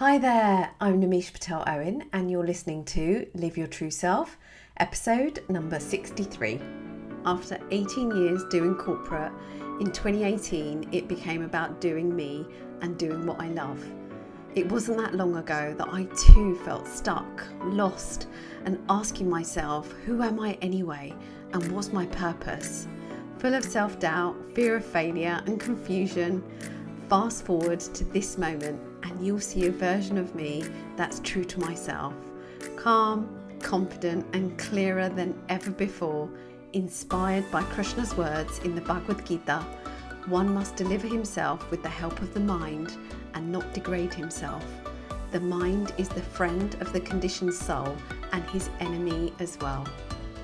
Hi there, I'm Nimish Patel Owen, and you're listening to Live Your True Self, episode number 63. After 18 years doing corporate, in 2018 it became about doing me and doing what I love. It wasn't that long ago that I too felt stuck, lost, and asking myself, who am I anyway, and what's my purpose? Full of self-doubt, fear of failure, and confusion. Fast forward to this moment and you'll see a version of me that's true to myself. Calm, confident and clearer than ever before, inspired by Krishna's words in the Bhagavad Gita, one must deliver himself with the help of the mind and not degrade himself. The mind is the friend of the conditioned soul and his enemy as well.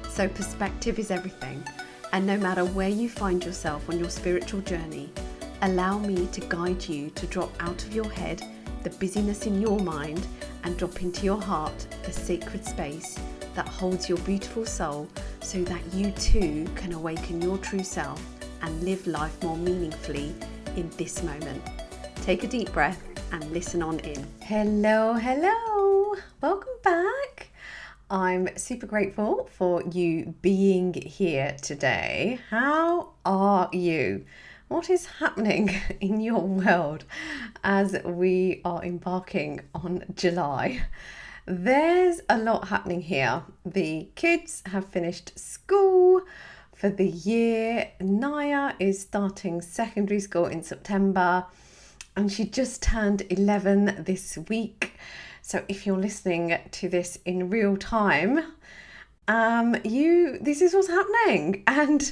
So perspective is everything, and no matter where you find yourself on your spiritual journey, allow me to guide you to drop out of your head the busyness in your mind and drop into your heart the sacred space that holds your beautiful soul, so that you too can awaken your true self and live life more meaningfully in this moment. Take a deep breath and listen on in. Hello. Welcome back. I'm super grateful for you being here today. How are you? What is happening in your world as we are embarking on July? There's a lot happening here. The kids have finished school for the year. Naya is starting secondary school in September and she just turned 11 this week. So if you're listening to this in real time, this is what's happening. And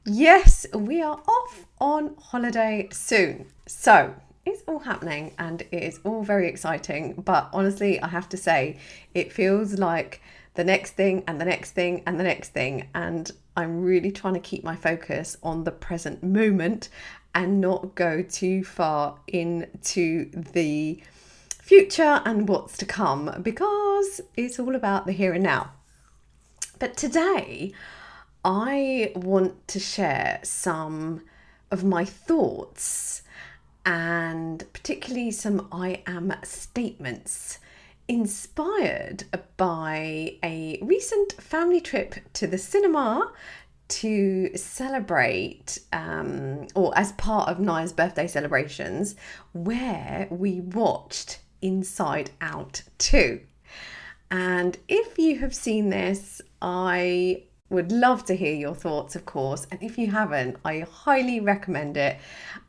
yes, we are off on holiday soon. So it's all happening and it is all very exciting. But honestly, I have to say, it feels like the next thing and the next thing and the next thing. And I'm really trying to keep my focus on the present moment and not go too far into the future and what's to come, because it's all about the here and now. But today, I want to share some of my thoughts and particularly some I am statements inspired by a recent family trip to the cinema to celebrate, or as part of Naya's birthday celebrations, where we watched Inside Out 2. And if you have seen this, I would love to hear your thoughts, of course. And if you haven't, I highly recommend it.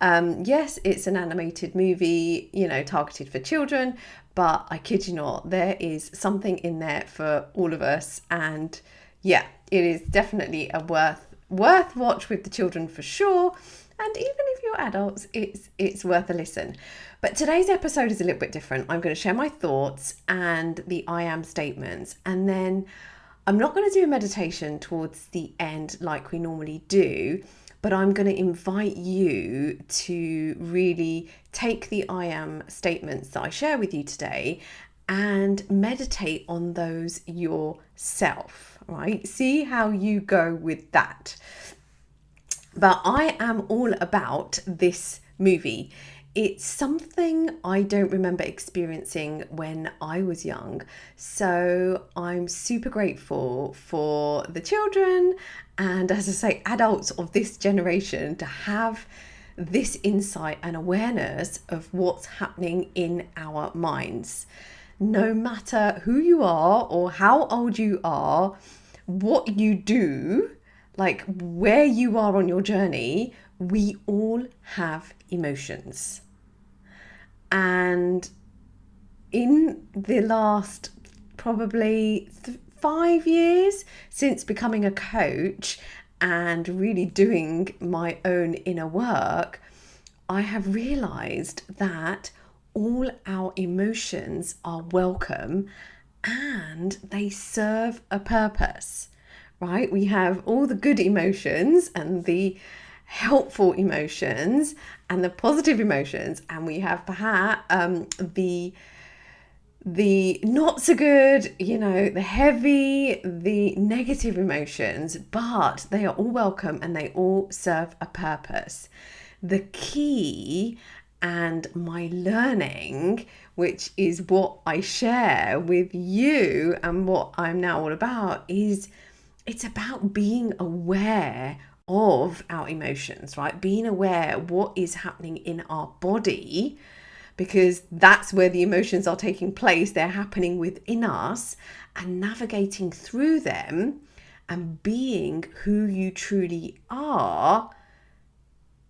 Yes, it's an animated movie, targeted for children, but I kid you not, there is something in there for all of us. And yeah, it is definitely a worth watch with the children for sure. And even if you're adults, it's worth a listen. But today's episode is a little bit different. I'm going to share my thoughts and the I am statements, and then I'm not going to do a meditation towards the end like we normally do, but I'm going to invite you to really take the I am statements that I share with you today and meditate on those yourself, right? See how you go with that. But I am all about this movie. It's something I don't remember experiencing when I was young. So I'm super grateful for the children and, as I say, adults of this generation to have this insight and awareness of what's happening in our minds. No matter who you are or how old you are, what you do, like where you are on your journey, we all have emotions. And in the last probably 5 years since becoming a coach and really doing my own inner work, I have realized that all our emotions are welcome and they serve a purpose, right? We have all the good emotions and the helpful emotions and the positive emotions, and we have perhaps the not so good, the heavy, the negative emotions, but they are all welcome and they all serve a purpose. The key And my learning, which is what I share with you and what I'm now all about, is it's about being aware of our emotions, right? Being aware what is happening in our body, because that's where the emotions are taking place. They're happening within us, and navigating through them and being who you truly are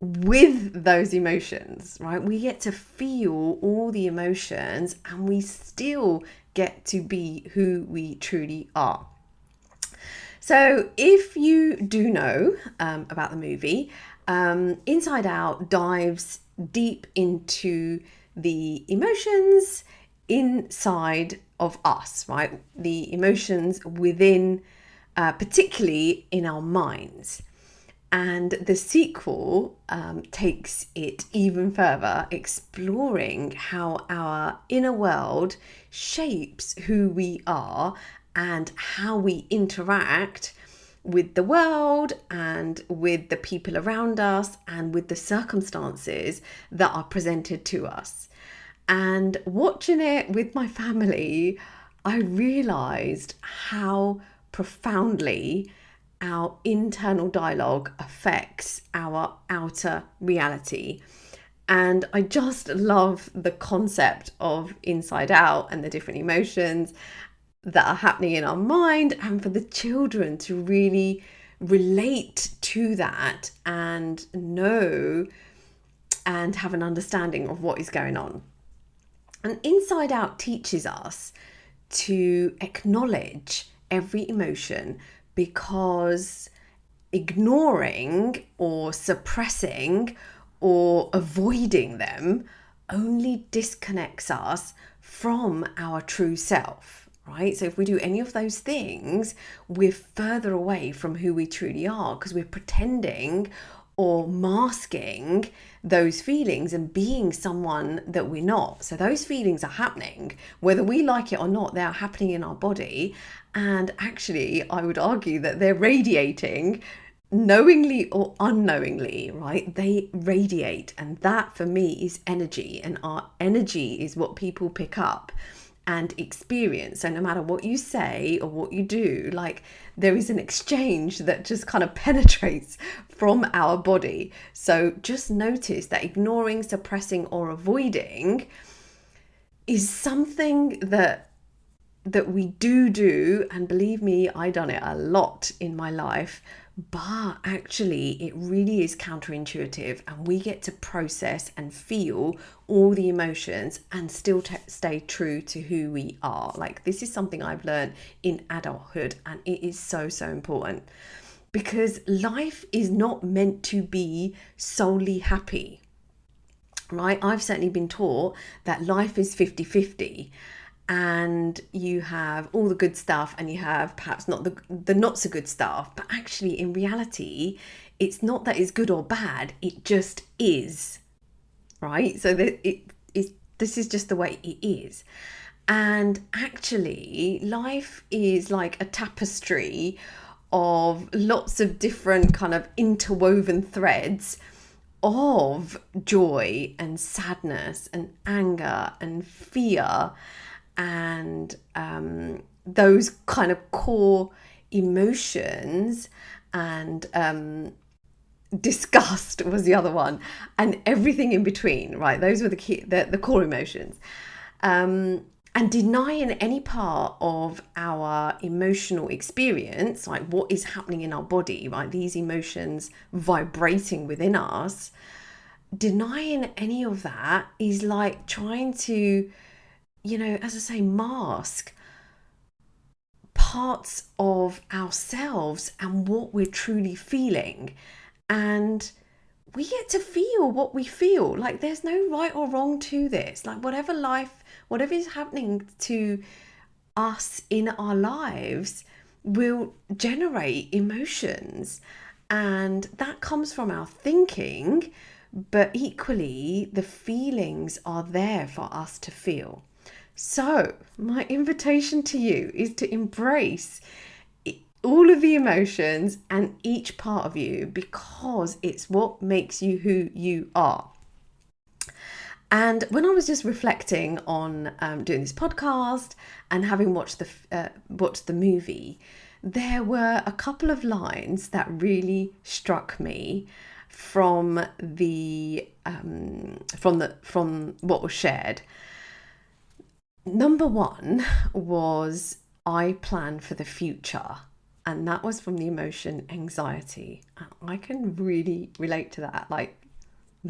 with those emotions, right? We get to feel all the emotions and we still get to be who we truly are. So, if you do know about the movie, Inside Out dives deep into the emotions inside of us, right? The emotions within, particularly in our minds. And the sequel takes it even further, exploring how our inner world shapes who we are and how we interact with the world and with the people around us and with the circumstances that are presented to us. And watching it with my family, I realised how profoundly our internal dialogue affects our outer reality. And I just love the concept of Inside Out and the different emotions that are happening in our mind, and for the children to really relate to that and know and have an understanding of what is going on. And Inside Out teaches us to acknowledge every emotion, because ignoring or suppressing or avoiding them only disconnects us from our true self, right? So if we do any of those things, we're further away from who we truly are, because we're pretending or masking those feelings and being someone that we're not. So those feelings are happening, whether we like it or not, they are happening in our body. And actually, I would argue that they're radiating, knowingly or unknowingly, right? They radiate. And that for me is energy. And our energy is what people pick up and experience. So no matter what you say or what you do, like, there is an exchange that just kind of penetrates from our body. So just notice that ignoring, suppressing, or avoiding is something that we do, and believe me, I done it a lot in my life, but actually it really is counterintuitive, and we get to process and feel all the emotions and still stay true to who we are. Like, this is something I've learned in adulthood, and it is so important, because life is not meant to be solely happy, right? I've certainly been taught that life is 50-50, and you have all the good stuff and you have perhaps not the not so good stuff. But actually, in reality, it's not that it's good or bad, it just is, right? So that this is just the way it is. And actually, life is like a tapestry of lots of different kind of interwoven threads of joy and sadness and anger and fear, and those kind of core emotions, and disgust was the other one, and everything in between, right? Those were the core emotions. And denying any part of our emotional experience, like what is happening in our body, right? These emotions vibrating within us, denying any of that is like trying to, as I say, mask parts of ourselves and what we're truly feeling. And we get to feel what we feel. Like, there's no right or wrong to this. Like, whatever is happening to us in our lives will generate emotions. And that comes from our thinking, but equally, the feelings are there for us to feel. So, my invitation to you is to embrace all of the emotions and each part of you, because it's what makes you who you are. And when I was just reflecting on doing this podcast and having watched the movie, there were a couple of lines that really struck me from from what was shared. Number one was, I plan for the future. And that was from the emotion anxiety. And I can really relate to that. Like,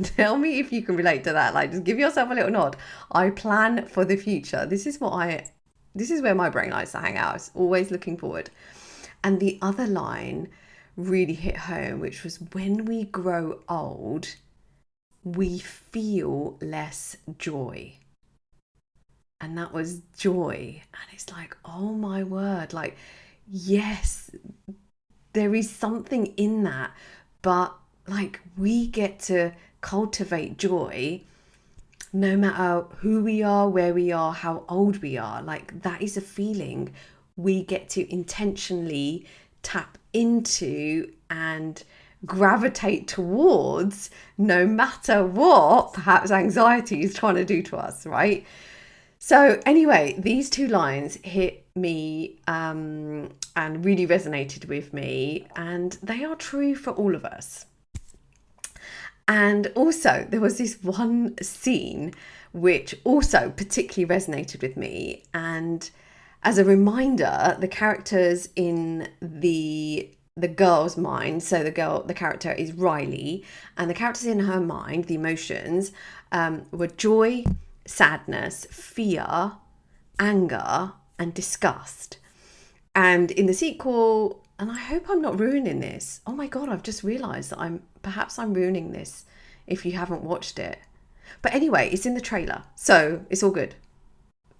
tell me if you can relate to that. Like, just give yourself a little nod. I plan for the future. This is where my brain likes to hang out. It's always looking forward. And the other line really hit home, which was, when we grow old, we feel less joy. And that was joy. And it's like, oh my word, like, yes, there is something in that, but like, we get to cultivate joy no matter who we are, where we are, how old we are. Like, that is a feeling we get to intentionally tap into and gravitate towards, no matter what perhaps anxiety is trying to do to us, right? So anyway, these two lines hit me and really resonated with me, and they are true for all of us. And also, there was this one scene which also particularly resonated with me. And as a reminder, the characters in the girl's mind, so the character is Riley, and the characters in her mind, the emotions, were joy, sadness, fear, anger, and disgust. And in the sequel, and I hope I'm not ruining this. Oh my God, I've just realised that I'm ruining this if you haven't watched it. But anyway, it's in the trailer, so it's all good.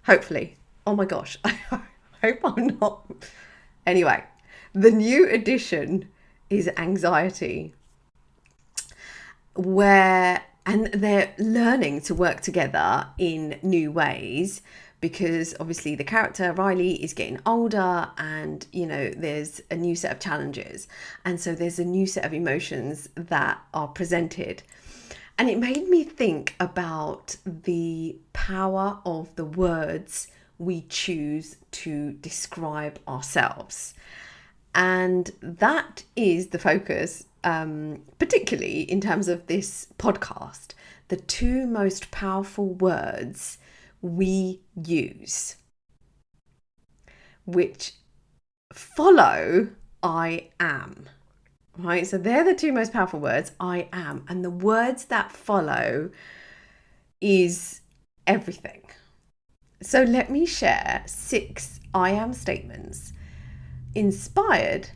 Hopefully. Oh my gosh, I hope I'm not. Anyway, the new edition is anxiety, and they're learning to work together in new ways, because obviously the character Riley is getting older, and there's a new set of challenges, and so there's a new set of emotions that are presented. And it made me think about the power of the words we choose to describe ourselves. And that is the focus, particularly in terms of this podcast, the two most powerful words we use, which follow I am, right? So they're the two most powerful words, I am. And the words that follow is everything. So let me share 6 I am statements inspired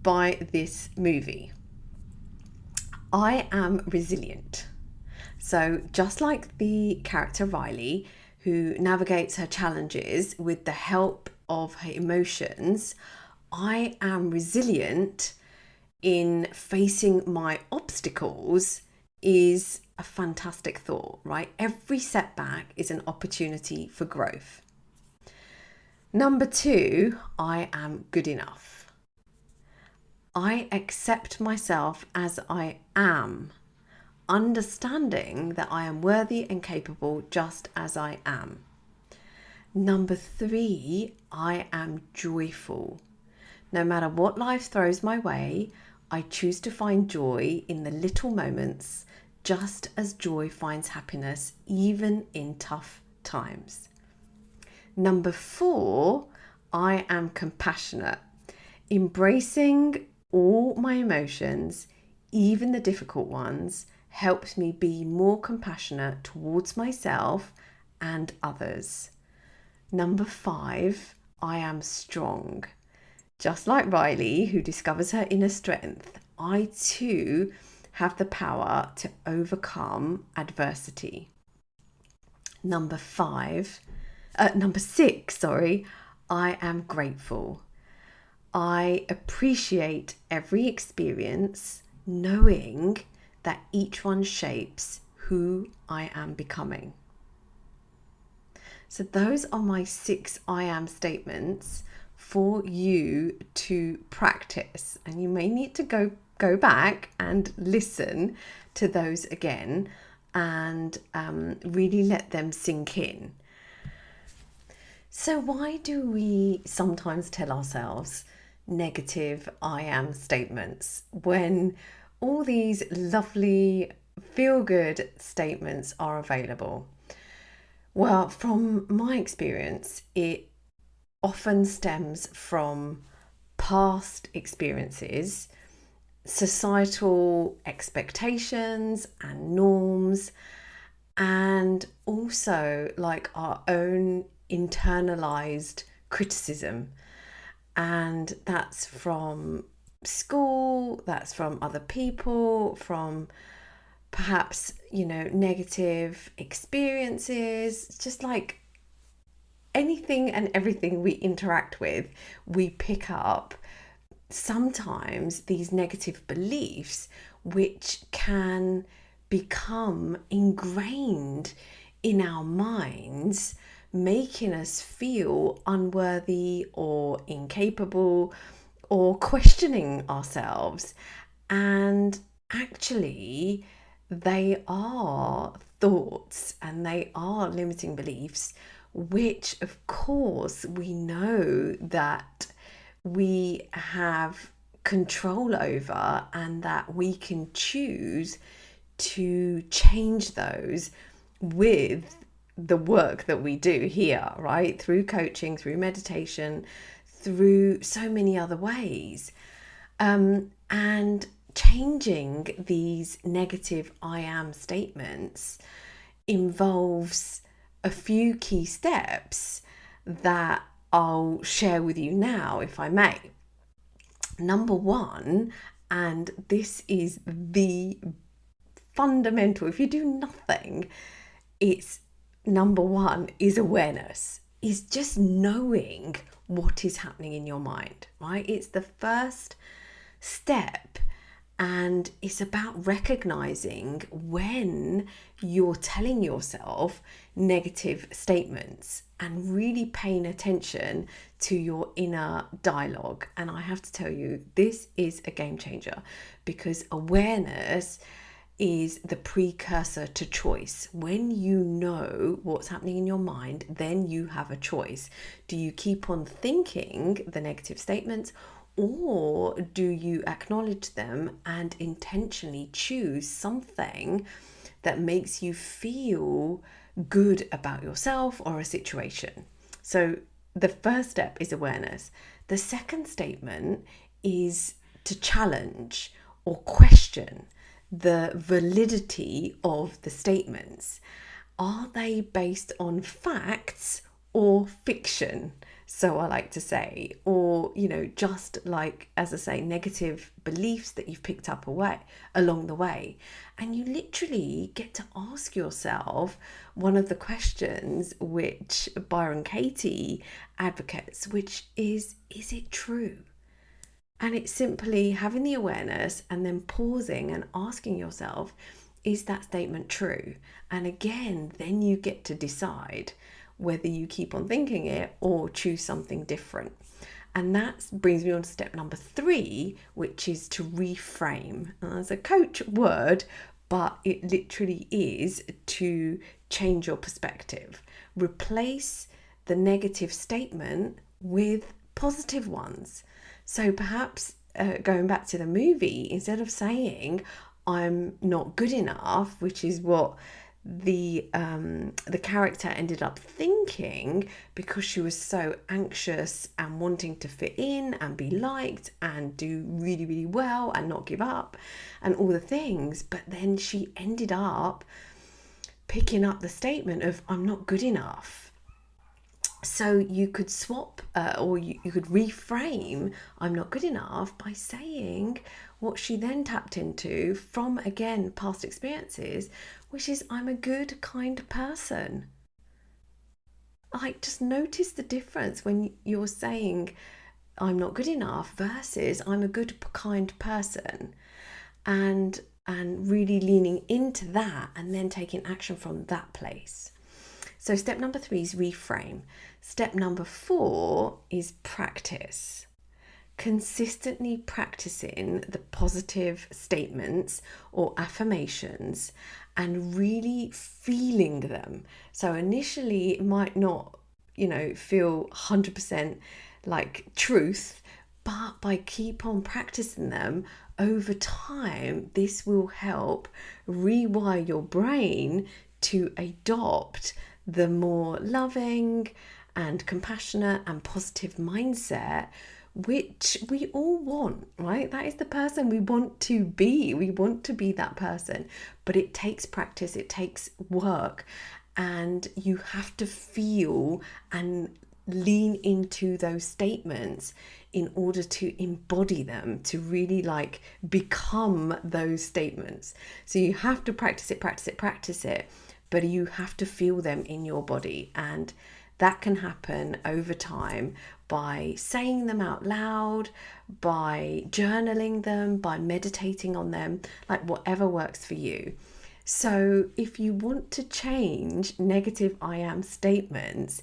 by this movie. I am resilient. So just like the character Riley, who navigates her challenges with the help of her emotions, I am resilient in facing my obstacles is a fantastic thought, right? Every setback is an opportunity for growth. Number 2, I am good enough. I accept myself as I am, understanding that I am worthy and capable just as I am. Number 3, I am joyful. No matter what life throws my way, I choose to find joy in the little moments, just as joy finds happiness even in tough times. Number 4, I am compassionate. Embracing all my emotions, even the difficult ones, helps me be more compassionate towards myself and others. Number 5, I am strong. Just like Riley, who discovers her inner strength, I too have the power to overcome adversity. Number 6, I am grateful. I appreciate every experience, knowing that each one shapes who I am becoming. So those are my 6 I am statements for you to practice. And you may need to go back and listen to those again. and really let them sink in. So why do we sometimes tell ourselves negative I am statements when all these lovely feel good statements are available? Well, from my experience, it often stems from past experiences, societal expectations and norms, and also like our own internalized criticism. And that's from school, that's from other people, from perhaps, negative experiences, just like anything and everything we interact with, we pick up sometimes these negative beliefs which can become ingrained in our minds, making us feel unworthy or incapable or questioning ourselves. And actually, they are thoughts and they are limiting beliefs, which, of course, we know that we have control over and that we can choose to change those with the work that we do here, right? Through coaching, through meditation, through so many other ways. And changing these negative I am statements involves a few key steps that I'll share with you now, if I may. Number one, and this is the fundamental, if you do nothing, it's number one is awareness, is just knowing what is happening in your mind, right? It's the first step. And it's about recognizing when you're telling yourself negative statements and really paying attention to your inner dialogue. And I have to tell you, this is a game changer, because awareness is the precursor to choice. When you know what's happening in your mind, then you have a choice. Do you keep on thinking the negative statements, or do you acknowledge them and intentionally choose something that makes you feel good about yourself or a situation? So the first step is awareness. The second statement is to challenge or question the validity of the statements. Are they based on facts or fiction? So I like to say, or, just like, as I say, negative beliefs that you've picked up along the way. And you literally get to ask yourself one of the questions which Byron Katie advocates, which is it true? And it's simply having the awareness and then pausing and asking yourself, is that statement true? And again, then you get to decide whether you keep on thinking it or choose something different. And that brings me on to step number 3, which is to reframe. It's a coach word, but it literally is to change your perspective. Replace the negative statement with positive ones. So perhaps going back to the movie, instead of saying I'm not good enough, which is what the character ended up thinking, because she was so anxious and wanting to fit in and be liked and do really, really well and not give up and all the things, but then she ended up picking up the statement of I'm not good enough. So you could swap or you could reframe I'm not good enough by saying what she then tapped into from, again, past experiences, which is I'm a good, kind person. Like, just notice the difference when you're saying I'm not good enough versus I'm a good, kind person, and really leaning into that and then taking action from that place. So step number 3 is reframe. Step number 4 is practice. Consistently practicing the positive statements or affirmations and really feeling them. So initially it might not, feel 100% like truth, but by keep on practicing them over time, this will help rewire your brain to adopt the more loving and compassionate and positive mindset, which we all want, right? That is the person we want to be. We want to be that person, but it takes practice, it takes work, and you have to feel and lean into those statements in order to embody them, to really like become those statements. So you have to practice it, but you have to feel them in your body. And that can happen over time by saying them out loud, by journaling them, by meditating on them, like whatever works for you. So if you want to change negative I am statements,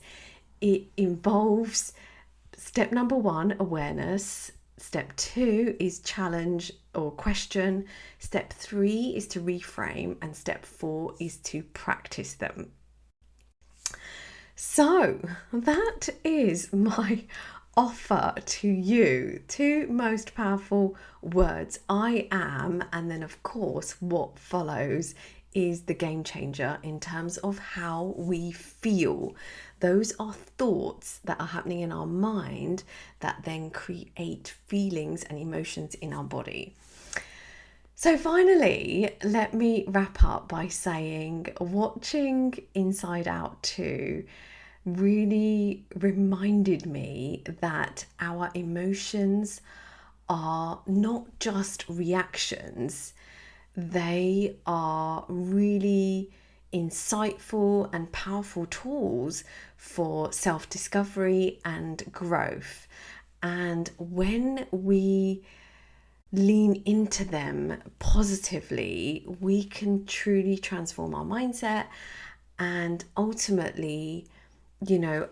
it involves step number 1, awareness. Step 2 is challenge or question. Step 3 is to reframe. And step 4 is to practice them. So that is my offer to you. 2 most powerful words, I am, and then of course what follows is the game changer in terms of how we feel. Those are thoughts that are happening in our mind that then create feelings and emotions in our body. So finally, let me wrap up by saying watching Inside Out 2 really reminded me that our emotions are not just reactions. They are really insightful and powerful tools for self-discovery and growth. And when we lean into them positively, we can truly transform our mindset and ultimately,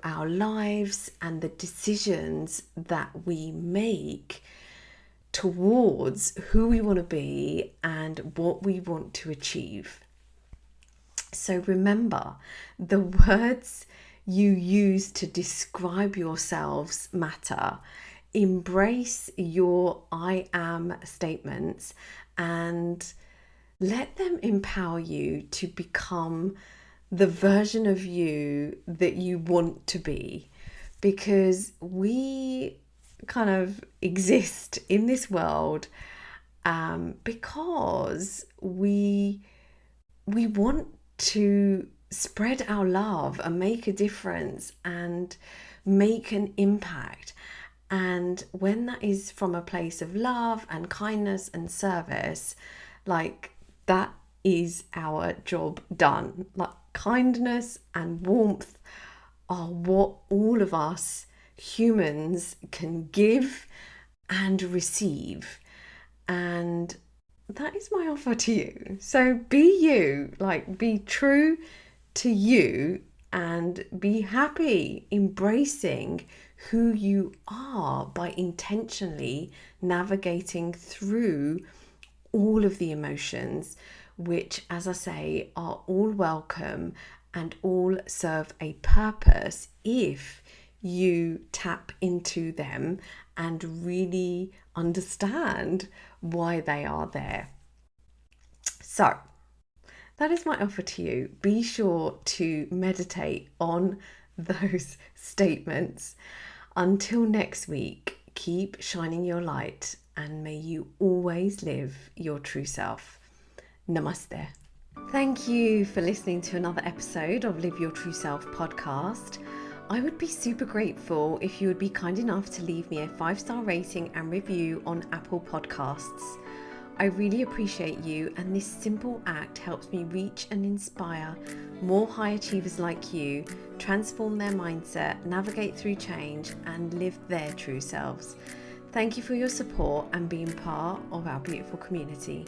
our lives and the decisions that we make towards who we want to be and what we want to achieve. So remember, the words you use to describe yourselves matter. Embrace your I am statements and let them empower you to become the version of you that you want to be, because we kind of exist in this world because we want to spread our love and make a difference and make an impact. And when that is from a place of love and kindness and service, like that is our job done. Like kindness and warmth are what all of us humans can give and receive. And that is my offer to you. So be you, like be true to you and be happy embracing who you are by intentionally navigating through all of the emotions, which, as I say, are all welcome and all serve a purpose if you tap into them and really understand why they are there. So that is my offer to you. Be sure to meditate on those statements. Until next week, keep shining your light and may you always live your true self. Namaste. Thank you for listening to another episode of Live Your True Self podcast. I would be super grateful if you would be kind enough to leave me a 5-star rating and review on Apple Podcasts. I really appreciate you, and this simple act helps me reach and inspire more high achievers like you, transform their mindset, navigate through change, and live their true selves. Thank you for your support and being part of our beautiful community.